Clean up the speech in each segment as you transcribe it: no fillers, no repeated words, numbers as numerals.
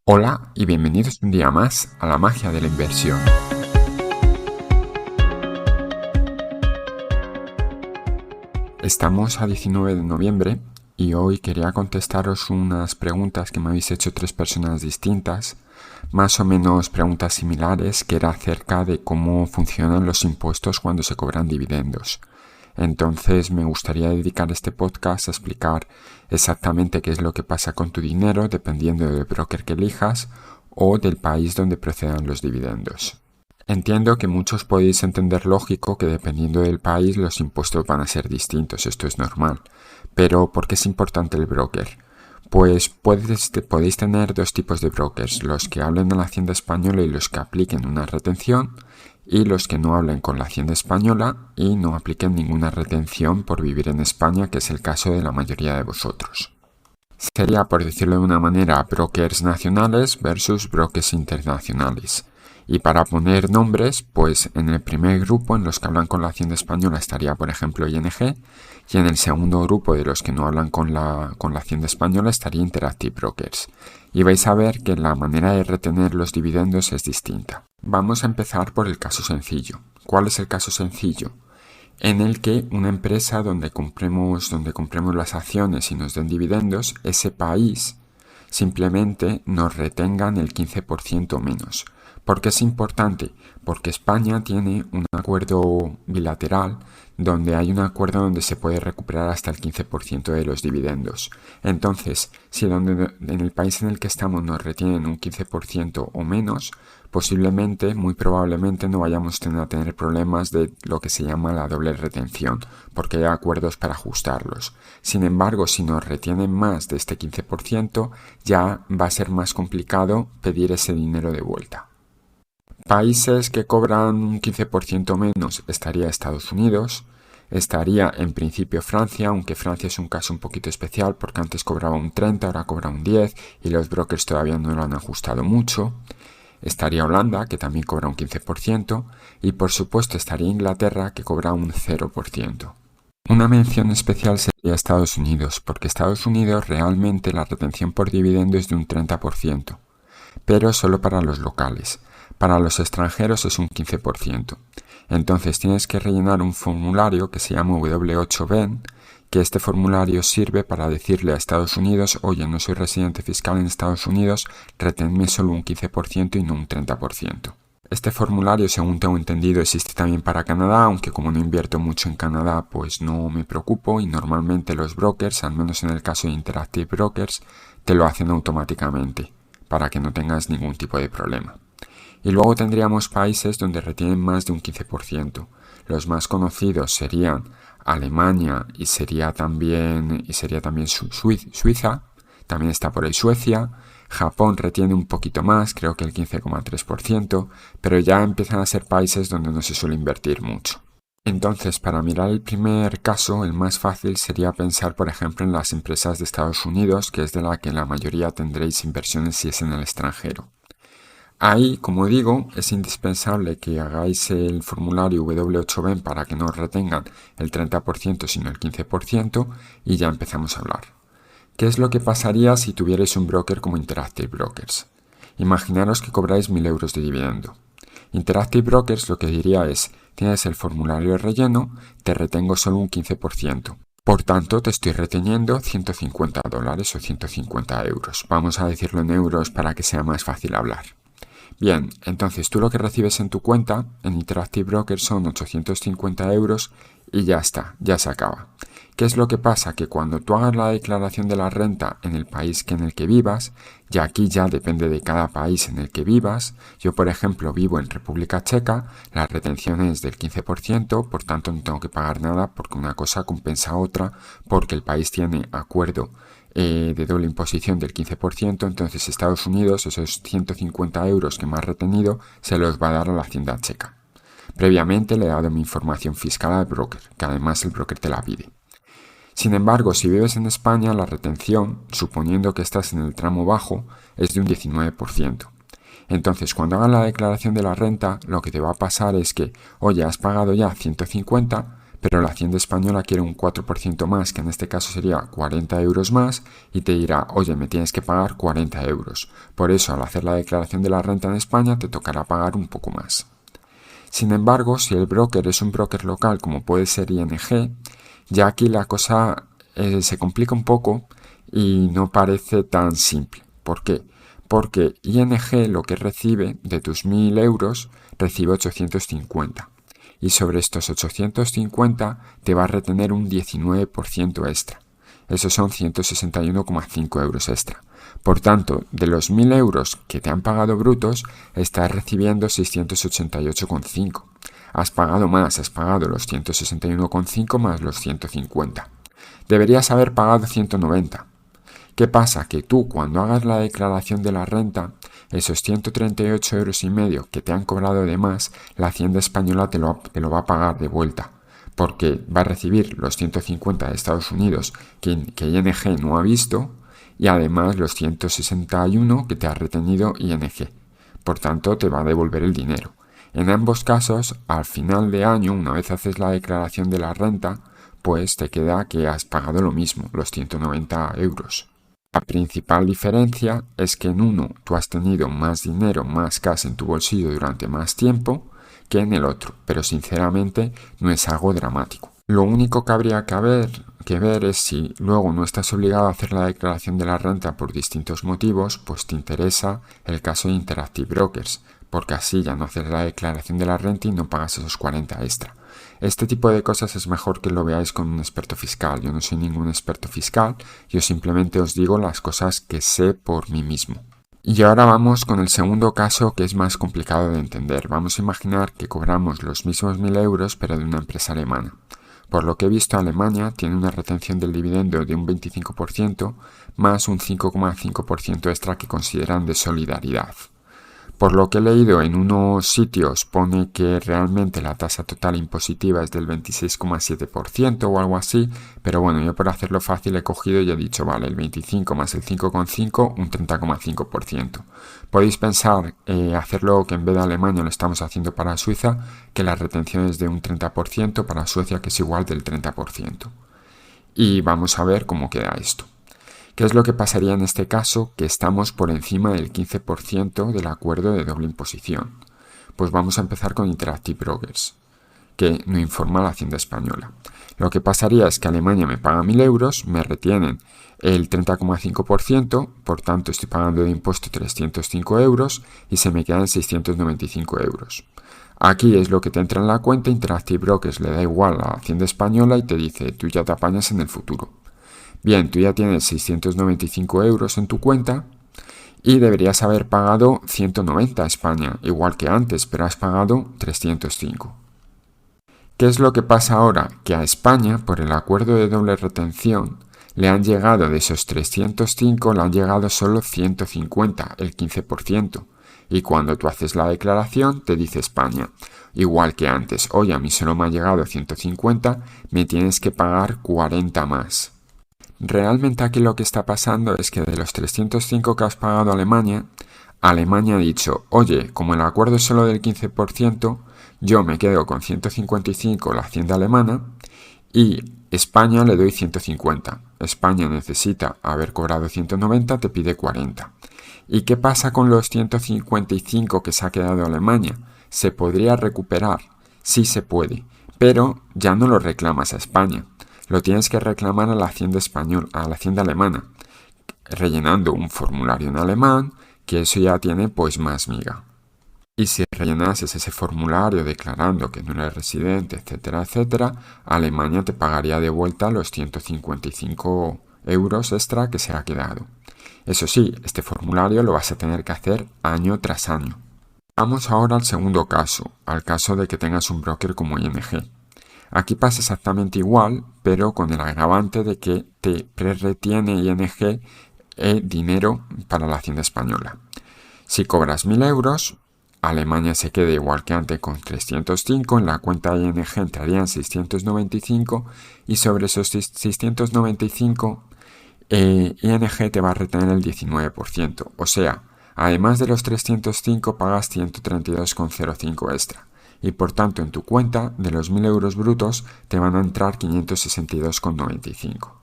Hola y bienvenidos un día más a la magia de la inversión. Estamos a 19 de noviembre y hoy quería contestaros unas preguntas que me habéis hecho 3 personas distintas, más o menos preguntas similares, que era acerca de cómo funcionan los impuestos cuando se cobran dividendos. Entonces me gustaría dedicar este podcast a explicar exactamente qué es lo que pasa con tu dinero dependiendo del broker que elijas o del país donde procedan los dividendos. Entiendo que muchos podéis entender lógico que dependiendo del país los impuestos van a ser distintos, esto es normal. Pero ¿por qué es importante el broker? Pues podéis tener dos tipos de brokers, los que hablen en la Hacienda Española y los que apliquen una retención, y los que no hablen con la Hacienda Española y no apliquen ninguna retención por vivir en España, que es el caso de la mayoría de vosotros. Sería, por decirlo de una manera, brokers nacionales versus brokers internacionales. Y para poner nombres, pues en el primer grupo, en los que hablan con la Hacienda Española, estaría, por ejemplo, ING, y en el segundo grupo de los que no hablan con la Hacienda Española estaría Interactive Brokers. Y vais a ver que la manera de retener los dividendos es distinta. Vamos a empezar por el caso sencillo. ¿Cuál es el caso sencillo? En el que una empresa donde compremos las acciones y nos den dividendos, ese país simplemente nos retengan el 15% menos. ¿Por qué es importante? Porque España tiene un acuerdo bilateral donde hay un acuerdo donde se puede recuperar hasta el 15% de los dividendos. Entonces, si en el país en el que estamos nos retienen un 15% o menos, posiblemente, muy probablemente no vayamos a tener problemas de lo que se llama la doble retención, porque hay acuerdos para ajustarlos. Sin embargo, si nos retienen más de este 15%, ya va a ser más complicado pedir ese dinero de vuelta. Países que cobran un 15% menos estaría Estados Unidos, estaría en principio Francia, aunque Francia es un caso un poquito especial porque antes cobraba un 30, ahora cobra un 10 y los brokers todavía no lo han ajustado mucho. Estaría Holanda, que también cobra un 15%, y por supuesto estaría Inglaterra, que cobra un 0%. Una mención especial sería Estados Unidos, porque Estados Unidos realmente la retención por dividendo es de un 30%, pero solo para los locales. Para los extranjeros es un 15%. Entonces tienes que rellenar un formulario que se llama W8BEN, que este formulario sirve para decirle a Estados Unidos: oye, no soy residente fiscal en Estados Unidos, reténme solo un 15% y no un 30%. Este formulario, según tengo entendido, existe también para Canadá, aunque como no invierto mucho en Canadá, pues no me preocupo y normalmente los brokers, al menos en el caso de Interactive Brokers, te lo hacen automáticamente para que no tengas ningún tipo de problema. Y luego tendríamos países donde retienen más de un 15%. Los más conocidos serían Alemania y sería también Suiza, también está por ahí Suecia. Japón retiene un poquito más, creo que el 15,3%, pero ya empiezan a ser países donde no se suele invertir mucho. Entonces, para mirar el primer caso, el más fácil sería pensar, por ejemplo, en las empresas de Estados Unidos, que es de la que la mayoría tendréis inversiones si es en el extranjero. Ahí, como digo, es indispensable que hagáis el formulario W8BEN para que no os retengan el 30% sino el 15% y ya empezamos a hablar. ¿Qué es lo que pasaría si tuvierais un broker como Interactive Brokers? Imaginaros que cobráis 1.000 euros de dividendo. Interactive Brokers lo que diría es: tienes el formulario de relleno, te retengo solo un 15%. Por tanto, te estoy reteniendo $150 o 150 euros. Vamos a decirlo en euros para que sea más fácil hablar. Bien, entonces tú lo que recibes en tu cuenta en Interactive Brokers son 850 euros y ya está, ya se acaba. ¿Qué es lo que pasa? Que cuando tú hagas la declaración de la renta en el país en el que vivas, y aquí ya depende de cada país en el que vivas, yo por ejemplo vivo en República Checa, la retención es del 15%, por tanto no tengo que pagar nada porque una cosa compensa a otra, porque el país tiene acuerdo de doble imposición del 15%, entonces Estados Unidos esos 150 euros que me ha retenido se los va a dar a la Hacienda Checa. Previamente le he dado mi información fiscal al broker, que además el broker te la pide. Sin embargo, si vives en España, la retención, suponiendo que estás en el tramo bajo, es de un 19%. Entonces, cuando hagas la declaración de la renta, lo que te va a pasar es que, oye, has pagado ya 150, pero la Hacienda española quiere un 4% más, que en este caso sería 40 euros más, y te dirá, oye, me tienes que pagar 40 euros. Por eso, al hacer la declaración de la renta en España, te tocará pagar un poco más. Sin embargo, si el broker es un broker local, como puede ser ING, ya aquí la cosa se complica un poco y no parece tan simple. ¿Por qué? Porque ING lo que recibe de tus 1.000 euros, recibe 850. Y sobre estos 850 te va a retener un 19% extra. Esos son 161,5 euros extra. Por tanto, de los 1.000 euros que te han pagado brutos, estás recibiendo 688,5. Has pagado más, has pagado los 161,5 más los 150. Deberías haber pagado 190. ¿Qué pasa? Que tú, cuando hagas la declaración de la renta, esos 138,5 euros que te han cobrado de más, la Hacienda española te lo va a pagar de vuelta, porque va a recibir los 150 de Estados Unidos que ING no ha visto, y además los 161 que te ha retenido ING. Por tanto, te va a devolver el dinero. En ambos casos, al final de año, una vez haces la declaración de la renta, pues te queda que has pagado lo mismo, los 190 euros. La principal diferencia es que en uno tú has tenido más dinero, más cash en tu bolsillo durante más tiempo que en el otro, pero sinceramente no es algo dramático. Lo único que habría que ver es si luego no estás obligado a hacer la declaración de la renta por distintos motivos, pues te interesa el caso de Interactive Brokers, porque así ya no haces la declaración de la renta y no pagas esos 40 extra. Este tipo de cosas es mejor que lo veáis con un experto fiscal. Yo no soy ningún experto fiscal, yo simplemente os digo las cosas que sé por mí mismo. Y ahora vamos con el segundo caso, que es más complicado de entender. Vamos a imaginar que cobramos los mismos 1.000 euros pero de una empresa alemana. Por lo que he visto, Alemania tiene una retención del dividendo de un 25% más un 5,5% extra que consideran de solidaridad. Por lo que he leído en unos sitios pone que realmente la tasa total impositiva es del 26,7% o algo así, pero bueno, yo por hacerlo fácil he cogido y he dicho, vale, el 25 más el 5,5, un 30,5%. Podéis pensar hacerlo que en vez de Alemania lo estamos haciendo para Suiza, que la retención es de un 30%, para Suecia que es igual del 30%. Y vamos a ver cómo queda esto. ¿Qué es lo que pasaría en este caso? Que estamos por encima del 15% del acuerdo de doble imposición. Pues vamos a empezar con Interactive Brokers, que no informa a la Hacienda española. Lo que pasaría es que Alemania me paga 1.000 euros, me retienen el 30,5%, por tanto estoy pagando de impuesto 305 euros y se me quedan 695 euros. Aquí es lo que te entra en la cuenta, Interactive Brokers le da igual a la Hacienda española y te dice, tú ya te apañas en el futuro. Bien, tú ya tienes 695 euros en tu cuenta y deberías haber pagado 190 a España, igual que antes, pero has pagado 305. ¿Qué es lo que pasa ahora? Que a España, por el acuerdo de doble retención, le han llegado de esos 305, le han llegado solo 150, el 15%. Y cuando tú haces la declaración, te dice España, igual que antes, oye, a mí solo me ha llegado 150, me tienes que pagar 40 más. Realmente aquí lo que está pasando es que de los 305 que has pagado a Alemania, Alemania ha dicho, oye, como el acuerdo es solo del 15%, yo me quedo con 155 la Hacienda alemana y España le doy 150. España necesita haber cobrado 190, te pide 40. ¿Y qué pasa con los 155 que se ha quedado Alemania? ¿Se podría recuperar? Sí se puede, pero ya no lo reclamas a España. Lo tienes que reclamar a la Hacienda española, a la Hacienda alemana, rellenando un formulario en alemán, que eso ya tiene pues más miga. Y si rellenases ese formulario declarando que no eres residente, etcétera, etcétera, Alemania te pagaría de vuelta los 155 euros extra que se ha quedado. Eso sí, este formulario lo vas a tener que hacer año tras año. Vamos ahora al segundo caso, al caso de que tengas un broker como ING. Aquí pasa exactamente igual, pero con el agravante de que te prerretiene ING dinero para la Hacienda española. Si cobras 1.000 euros, Alemania se queda igual que antes con 305, en la cuenta de ING entrarían 695 y sobre esos 695 ING te va a retener el 19%, o sea, además de los 305 pagas 132,05 extra. y por tanto en tu cuenta de los 1.000 euros brutos te van a entrar 562,95.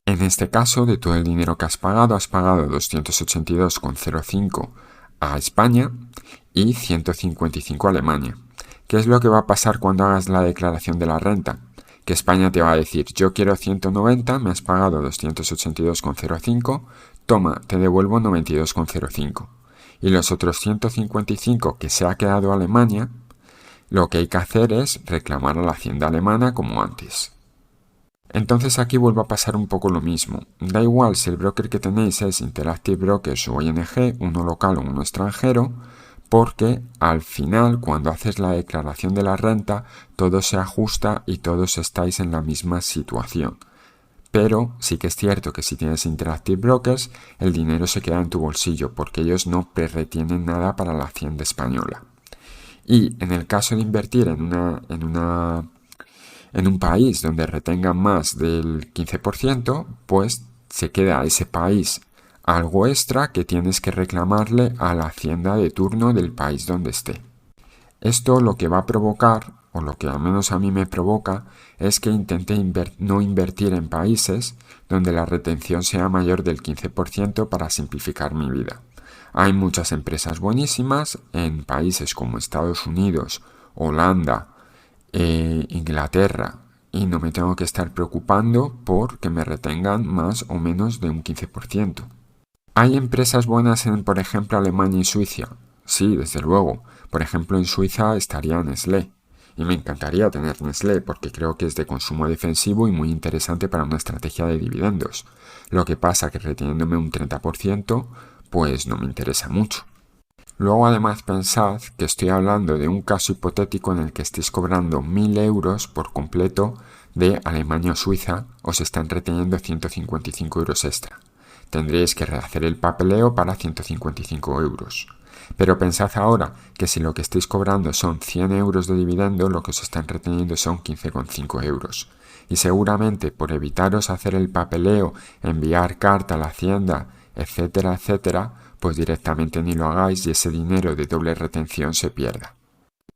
En este caso, de todo el dinero que has pagado 282,05 a España y 155 a Alemania. ¿Qué es lo que va a pasar cuando hagas la declaración de la renta? Que España te va a decir, yo quiero 190, me has pagado 282,05, toma, te devuelvo 92,05. Y los otros 155 que se ha quedado Alemania, lo que hay que hacer es reclamar a la hacienda alemana como antes. Entonces aquí vuelve a pasar un poco lo mismo. Da igual si el broker que tenéis es Interactive Brokers o ING, uno local o uno extranjero, porque al final, cuando haces la declaración de la renta, todo se ajusta y todos estáis en la misma situación. Pero sí que es cierto que si tienes Interactive Brokers, el dinero se queda en tu bolsillo, porque ellos no retienen nada para la hacienda española. Y en el caso de invertir en un país donde retengan más del 15%, pues se queda ese país algo extra que tienes que reclamarle a la hacienda de turno del país donde esté. Esto lo que va a provocar, o lo que al menos a mí me provoca, es que intente no invertir en países donde la retención sea mayor del 15% para simplificar mi vida. Hay muchas empresas buenísimas en países como Estados Unidos, Holanda, Inglaterra, y no me tengo que estar preocupando por que me retengan más o menos de un 15%. ¿Hay empresas buenas en, por ejemplo, Alemania y Suiza? Sí, desde luego. Por ejemplo, en Suiza estaría Nestlé. Y me encantaría tener Nestlé porque creo que es de consumo defensivo y muy interesante para una estrategia de dividendos. Lo que pasa que reteniéndome un 30%, pues no me interesa mucho. Luego además pensad que estoy hablando de un caso hipotético en el que estéis cobrando 1.000 euros por completo de Alemania o Suiza, os están reteniendo 155 euros extra. Tendréis que rehacer el papeleo para 155 euros. Pero pensad ahora que si lo que estáis cobrando son 100 euros de dividendo, lo que os están reteniendo son 15,5 euros. Y seguramente por evitaros hacer el papeleo, enviar carta a la hacienda, etcétera, etcétera, pues directamente ni lo hagáis y ese dinero de doble retención se pierda.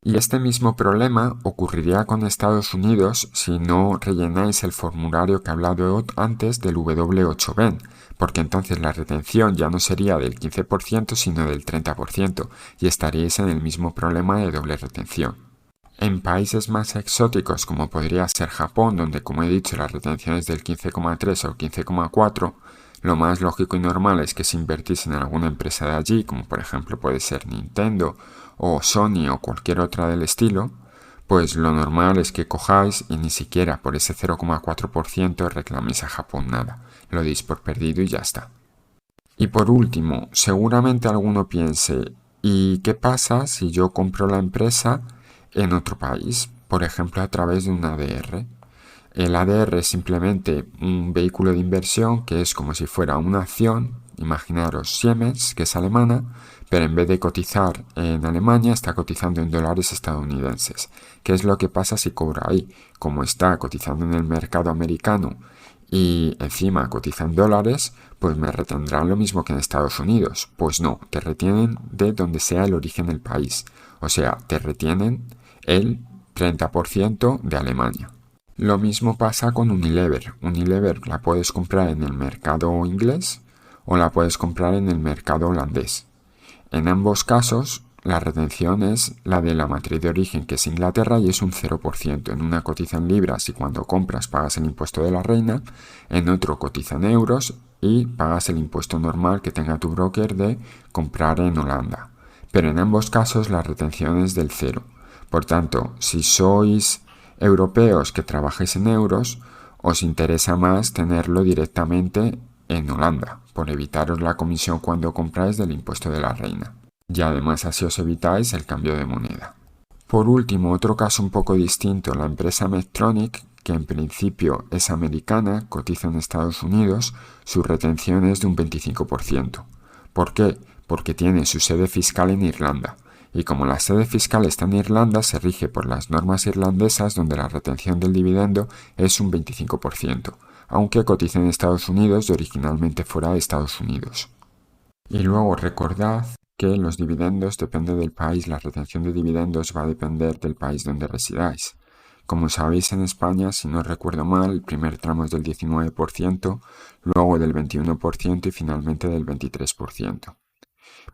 Y este mismo problema ocurriría con Estados Unidos si no rellenáis el formulario que he hablado antes del W8BEN, porque entonces la retención ya no sería del 15% sino del 30% y estaríais en el mismo problema de doble retención. En países más exóticos como podría ser Japón, donde como he dicho la retención es del 15,3 o 15,4, lo más lógico y normal es que si invertís en alguna empresa de allí, como por ejemplo puede ser Nintendo o Sony o cualquier otra del estilo, pues lo normal es que cojáis y ni siquiera por ese 0,4% reclaméis a Japón nada. Lo deis por perdido y ya está. Y por último, seguramente alguno piense, ¿y qué pasa si yo compro la empresa en otro país? Por ejemplo, a través de un ADR. El ADR es simplemente un vehículo de inversión que es como si fuera una acción, imaginaros Siemens, que es alemana, pero en vez de cotizar en Alemania está cotizando en dólares estadounidenses. ¿Qué es lo que pasa si cobra ahí? Como está cotizando en el mercado americano y encima cotiza en dólares, pues me retendrán lo mismo que en Estados Unidos. Pues no, te retienen de donde sea el origen del país. O sea, te retienen el 30% de Alemania. Lo mismo pasa con Unilever. Unilever la puedes comprar en el mercado inglés o la puedes comprar en el mercado holandés. En ambos casos, la retención es la de la matriz de origen, que es Inglaterra, y es un 0%. En una cotiza en libras y cuando compras pagas el impuesto de la reina, en otro cotiza en euros y pagas el impuesto normal que tenga tu broker de comprar en Holanda. Pero en ambos casos la retención es del 0. Por tanto, si sois europeos que trabajáis en euros, os interesa más tenerlo directamente en Holanda, por evitaros la comisión cuando compráis del impuesto de la reina. Y además así os evitáis el cambio de moneda. Por último, otro caso un poco distinto, la empresa Medtronic, que en principio es americana, cotiza en Estados Unidos, su retención es de un 25%. ¿Por qué? Porque tiene su sede fiscal en Irlanda. Y como la sede fiscal está en Irlanda, se rige por las normas irlandesas donde la retención del dividendo es un 25%, aunque cotiza en Estados Unidos y originalmente fuera de Estados Unidos. Y luego recordad que los dividendos depende del país, la retención de dividendos va a depender del país donde residáis. Como sabéis, en España, si no recuerdo mal, el primer tramo es del 19%, luego del 21% y finalmente del 23%.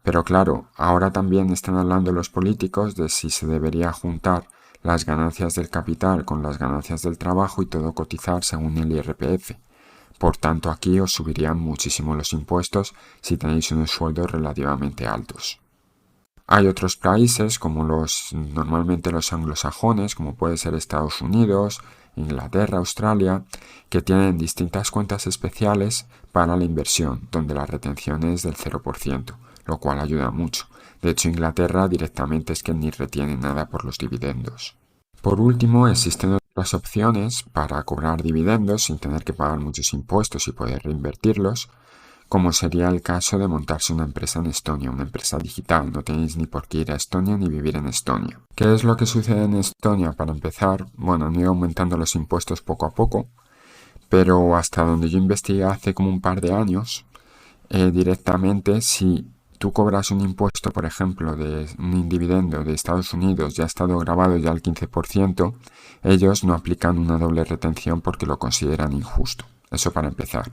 Pero claro, ahora también están hablando los políticos de si se debería juntar las ganancias del capital con las ganancias del trabajo y todo cotizar según el IRPF. Por tanto, aquí os subirían muchísimo los impuestos si tenéis unos sueldos relativamente altos. Hay otros países, como normalmente los anglosajones, como puede ser Estados Unidos, Inglaterra, Australia, que tienen distintas cuentas especiales para la inversión, donde la retención es del 0%, lo cual ayuda mucho. De hecho, Inglaterra directamente es que ni retiene nada por los dividendos. Por último, existen otras opciones para cobrar dividendos sin tener que pagar muchos impuestos y poder reinvertirlos, como sería el caso de montarse una empresa en Estonia, una empresa digital. No tenéis ni por qué ir a Estonia ni vivir en Estonia. ¿Qué es lo que sucede en Estonia? Para empezar, bueno, han ido aumentando los impuestos poco a poco, pero hasta donde yo investigué hace como un par de años, directamente si tú cobras un impuesto, por ejemplo, de un dividendo de Estados Unidos, ya ha estado grabado ya al 15%, ellos no aplican una doble retención porque lo consideran injusto. Eso para empezar.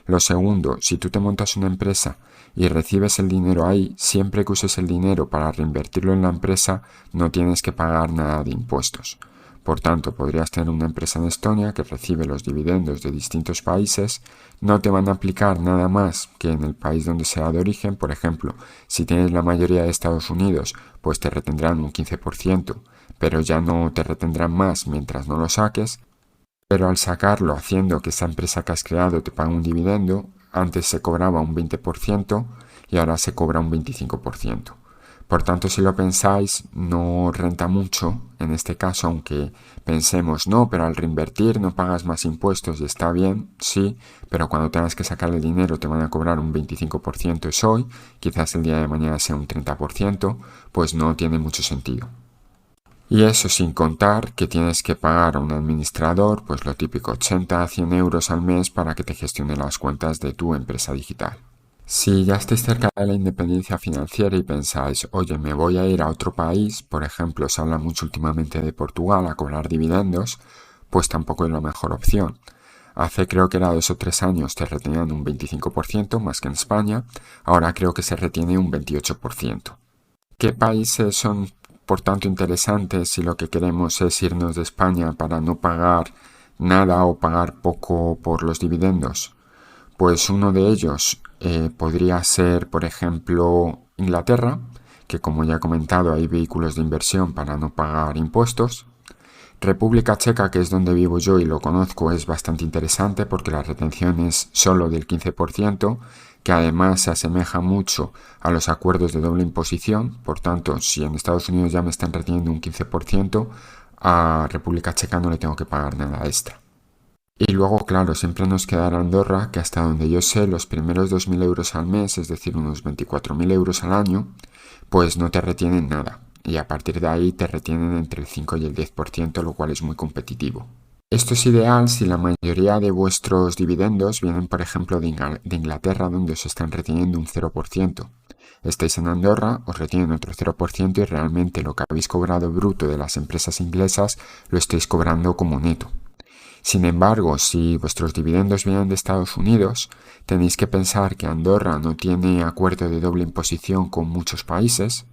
Lo segundo, si tú te montas una empresa y recibes el dinero ahí, siempre que uses el dinero para reinvertirlo en la empresa, no tienes que pagar nada de impuestos. Por tanto, podrías tener una empresa en Estonia que recibe los dividendos de distintos países, no te van a aplicar nada más que en el país donde sea de origen. Por ejemplo, si tienes la mayoría de Estados Unidos, pues te retendrán un 15%, pero ya no te retendrán más mientras no lo saques. Pero al sacarlo, haciendo que esa empresa que has creado te pague un dividendo, antes se cobraba un 20% y ahora se cobra un 25%. Por tanto, si lo pensáis, no renta mucho en este caso, aunque pensemos, no, pero al reinvertir no pagas más impuestos y está bien, sí, pero cuando tengas que sacar el dinero te van a cobrar un 25% es hoy, quizás el día de mañana sea un 30%, pues no tiene mucho sentido. Y eso sin contar que tienes que pagar a un administrador, pues lo típico, 80 a 100 euros al mes para que te gestione las cuentas de tu empresa digital. Si ya estáis cerca de la independencia financiera y pensáis, oye, me voy a ir a otro país, por ejemplo, se habla mucho últimamente de Portugal a cobrar dividendos, pues tampoco es la mejor opción. Hace creo que era 2 o 3 años te retenían un 25% más que en España, ahora creo que se retiene un 28%. ¿Qué países son por tanto interesantes si lo que queremos es irnos de España para no pagar nada o pagar poco por los dividendos? Pues uno de ellos podría ser, por ejemplo, Inglaterra, que como ya he comentado hay vehículos de inversión para no pagar impuestos. República Checa, que es donde vivo yo y lo conozco, es bastante interesante porque la retención es solo del 15%, que además se asemeja mucho a los acuerdos de doble imposición. Por tanto, si en Estados Unidos ya me están reteniendo un 15%, a República Checa no le tengo que pagar nada extra. Y luego, claro, siempre nos quedará Andorra, que hasta donde yo sé, los primeros 2.000 euros al mes, es decir, unos 24.000 euros al año, pues no te retienen nada. Y a partir de ahí te retienen entre el 5 y el 10%, lo cual es muy competitivo. Esto es ideal si la mayoría de vuestros dividendos vienen, por ejemplo, de Inglaterra, donde os están reteniendo un 0%. Estáis en Andorra, os retienen otro 0% y realmente lo que habéis cobrado bruto de las empresas inglesas lo estáis cobrando como neto. Sin embargo, si vuestros dividendos vienen de Estados Unidos, tenéis que pensar que Andorra no tiene acuerdo de doble imposición con muchos países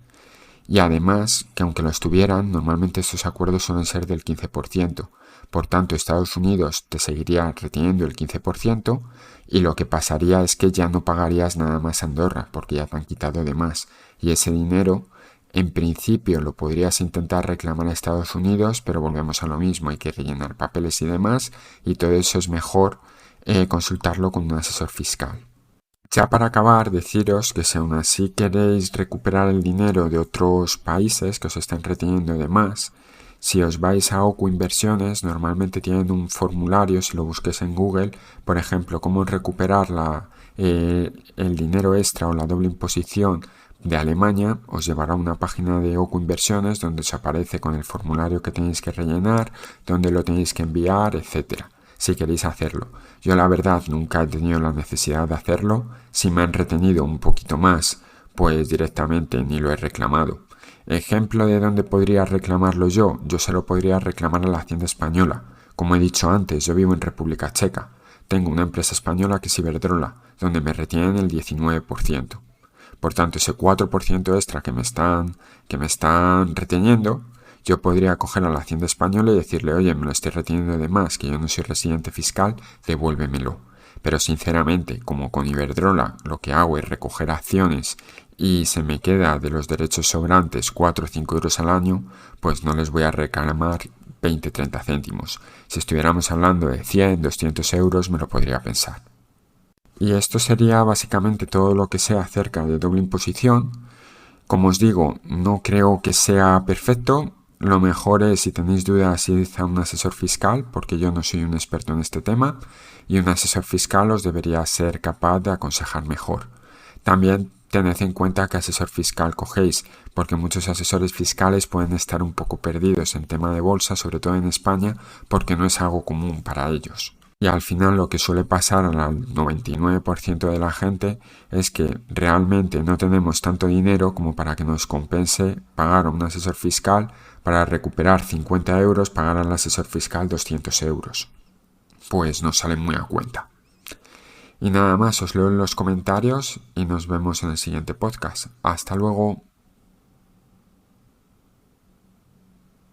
y además que aunque lo estuvieran, normalmente estos acuerdos suelen ser del 15%. Por tanto, Estados Unidos te seguiría reteniendo el 15% y lo que pasaría es que ya no pagarías nada más a Andorra porque ya te han quitado de más y ese dinero en principio lo podrías intentar reclamar a Estados Unidos, pero volvemos a lo mismo, hay que rellenar papeles y demás, y todo eso es mejor consultarlo con un asesor fiscal. Ya para acabar, deciros que si aún así queréis recuperar el dinero de otros países que os están reteniendo de más, si os vais a Oku Inversiones, normalmente tienen un formulario, si lo busquéis en Google, por ejemplo, cómo recuperar el dinero extra o la doble imposición de Alemania, os llevará a una página de Oku Inversiones donde os aparece con el formulario que tenéis que rellenar, donde lo tenéis que enviar, etcétera, si queréis hacerlo. Yo la verdad nunca he tenido la necesidad de hacerlo, si me han retenido un poquito más pues directamente ni lo he reclamado. Ejemplo de dónde podría reclamarlo yo se lo podría reclamar a la Hacienda Española. Como he dicho antes, yo vivo en República Checa. Tengo una empresa española que es Iberdrola, donde me retienen el 19%. Por tanto, ese 4% extra que me están reteniendo, yo podría coger a la Hacienda Española y decirle, oye, me lo estoy reteniendo de más, que yo no soy residente fiscal, devuélvemelo. Pero sinceramente, como con Iberdrola lo que hago es recoger acciones y se me queda de los derechos sobrantes 4 o 5 euros al año, pues no les voy a reclamar 20-30 céntimos. Si estuviéramos hablando de 100, 200 euros, me lo podría pensar. Y esto sería básicamente todo lo que sé acerca de doble imposición. Como os digo, no creo que sea perfecto. Lo mejor es, si tenéis dudas, ir a un asesor fiscal, porque yo no soy un experto en este tema, y un asesor fiscal os debería ser capaz de aconsejar mejor. También tened en cuenta qué asesor fiscal cogéis, porque muchos asesores fiscales pueden estar un poco perdidos en tema de bolsa, sobre todo en España, porque no es algo común para ellos. Y al final lo que suele pasar al 99% de la gente es que realmente no tenemos tanto dinero como para que nos compense pagar a un asesor fiscal para recuperar 50 euros, pagar al asesor fiscal 200 euros. Pues nos sale muy a cuenta. Y nada más, os leo en los comentarios y nos vemos en el siguiente podcast. Hasta luego.